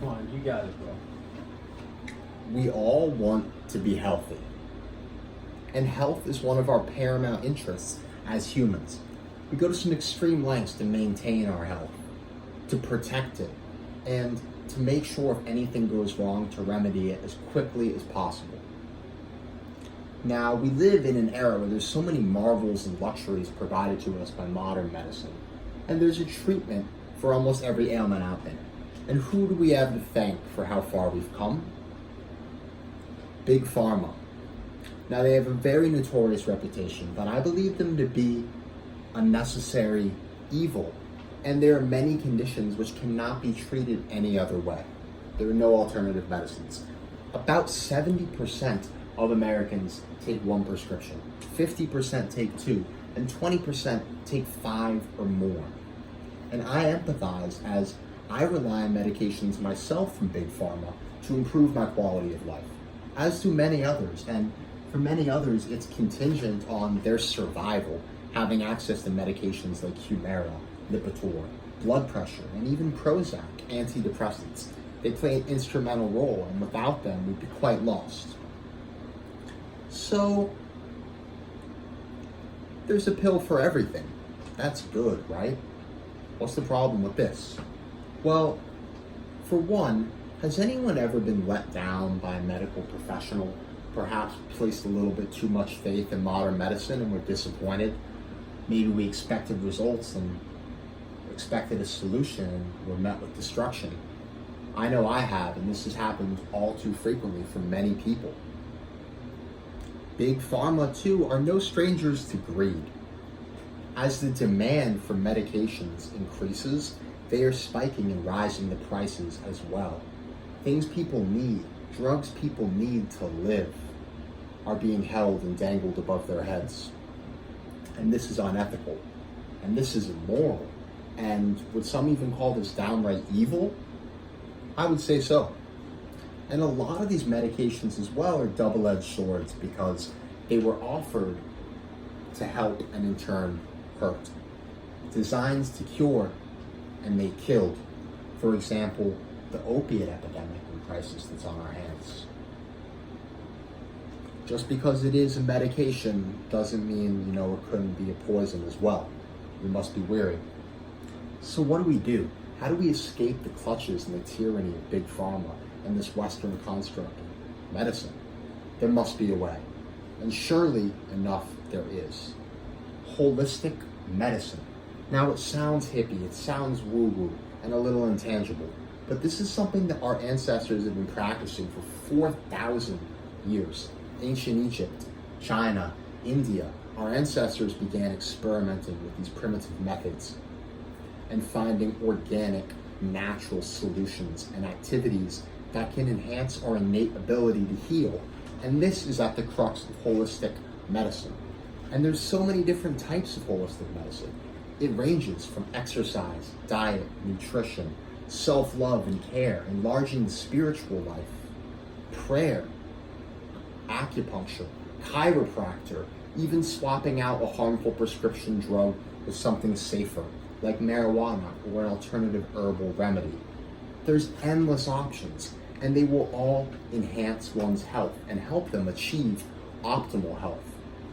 Come on, you got it, bro. We all want to be healthy. And health is one of our paramount interests as humans. We go to some extreme lengths to maintain our health, to protect it, and to make sure if anything goes wrong, to remedy it as quickly as possible. Now, we live in an era where there's so many marvels and luxuries provided to us by modern medicine, and there's a treatment for almost every ailment out there. And who do we have to thank for how far we've come? Big Pharma. Now, they have a very notorious reputation, but I believe them to be a necessary evil. And there are many conditions which cannot be treated any other way. There are no alternative medicines. About 70% of Americans take one prescription, 50% take two, and 20% take 5 or more. And I empathize as I rely on medications myself from Big Pharma to improve my quality of life, as do many others. And for many others, it's contingent on their survival, having access to medications like Humira, Lipitor, blood pressure, and even Prozac, antidepressants. They play an instrumental role, and without them, we'd be quite lost. So, there's a pill for everything. That's good, right? What's the problem with this? Well, for one, has anyone ever been let down by a medical professional, perhaps placed a little bit too much faith in modern medicine and were disappointed? Maybe we expected results and expected a solution and were met with destruction. I know I have, and this has happened all too frequently for many people. Big Pharma, too, are no strangers to greed. As the demand for medications increases, they are spiking and rising the prices as well. Things people need, drugs people need to live, are being held and dangled above their heads. And this is unethical, and this is immoral, and would some even call this downright evil? I would say so. And a lot of these medications as well are double-edged swords because they were offered to help and in turn hurt. Designs to cure, and they killed. For example, the opiate epidemic and crisis that's on our hands. Just because it is a medication doesn't mean, it couldn't be a poison as well. We must be wary. So what do? How do we escape the clutches and the tyranny of Big Pharma and this Western construct of medicine? There must be a way. And surely enough, there is. Holistic medicine. Now it sounds hippie, it sounds woo-woo, and a little intangible. But this is something that our ancestors have been practicing for 4,000 years. Ancient Egypt, China, India, our ancestors began experimenting with these primitive methods and finding organic, natural solutions and activities that can enhance our innate ability to heal. And this is at the crux of holistic medicine. And there's so many different types of holistic medicine. It ranges from exercise, diet, nutrition, self-love and care, enlarging the spiritual life, prayer, acupuncture, chiropractor, even swapping out a harmful prescription drug with something safer, like marijuana or an alternative herbal remedy. There's endless options, and they will all enhance one's health and help them achieve optimal health.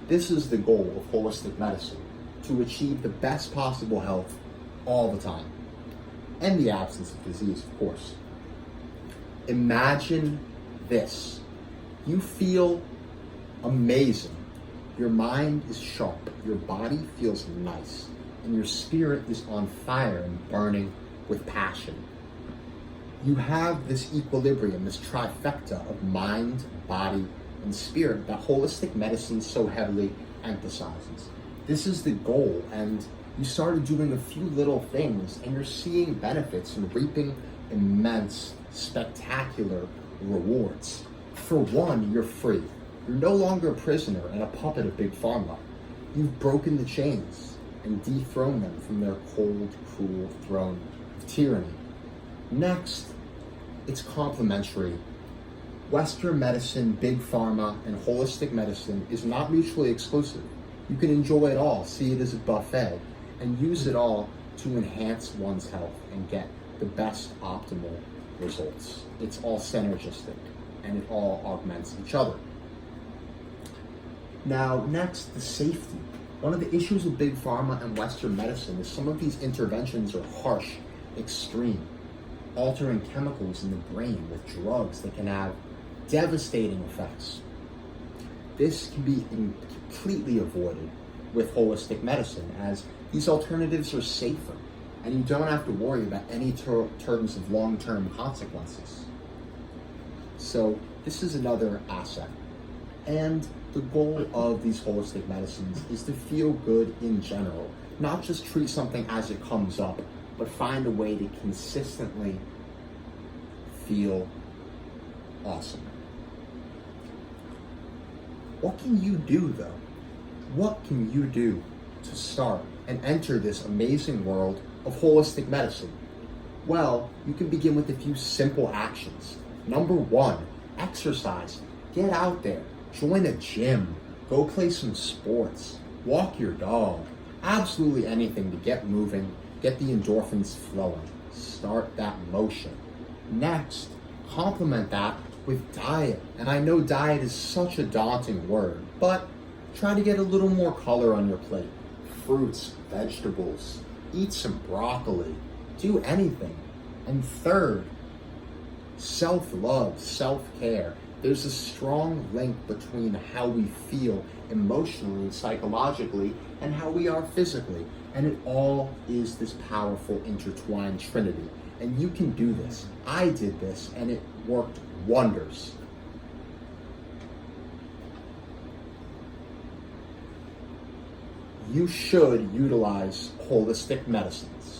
This is the goal of holistic medicine, to achieve the best possible health all the time, and the absence of disease, of course. Imagine this. You feel amazing. Your mind is sharp. Your body feels nice. And your spirit is on fire and burning with passion. You have this equilibrium, this trifecta of mind, body, and spirit that holistic medicine so heavily emphasizes. This is the goal, and you started doing a few little things, and you're seeing benefits and reaping immense, spectacular rewards. For one, you're free. You're no longer a prisoner and a puppet of Big Pharma. You've broken the chains and dethroned them from their cold, cruel throne of tyranny. Next, it's complementary. Western medicine, Big Pharma, and holistic medicine is not mutually exclusive. You can enjoy it all, see it as a buffet, and use it all to enhance one's health and get the best optimal results. It's all synergistic and it all augments each other. Now, next, the safety. One of the issues with Big Pharma and Western medicine is some of these interventions are harsh, extreme, altering chemicals in the brain with drugs that can have devastating effects. This can be completely avoided with holistic medicine, as these alternatives are safer and you don't have to worry about any terms of long-term consequences. So this is another asset. And the goal of these holistic medicines is to feel good in general, not just treat something as it comes up, but find a way to consistently feel awesome. What can you do though? What can you do to start and enter this amazing world of holistic medicine? Well, you can begin with a few simple actions. Number 1, exercise. Get out there, join a gym, go play some sports, walk your dog, absolutely anything to get moving, get the endorphins flowing, start that motion. Next, complement that with diet. And I know diet is such a daunting word, but try to get a little more color on your plate. Fruits, vegetables, eat some broccoli, do anything. And third, self-love, self-care. There's a strong link between how we feel emotionally, psychologically, and how we are physically. And it all is this powerful intertwined trinity. And you can do this. I did this, and it worked wonders. You should utilize holistic medicines.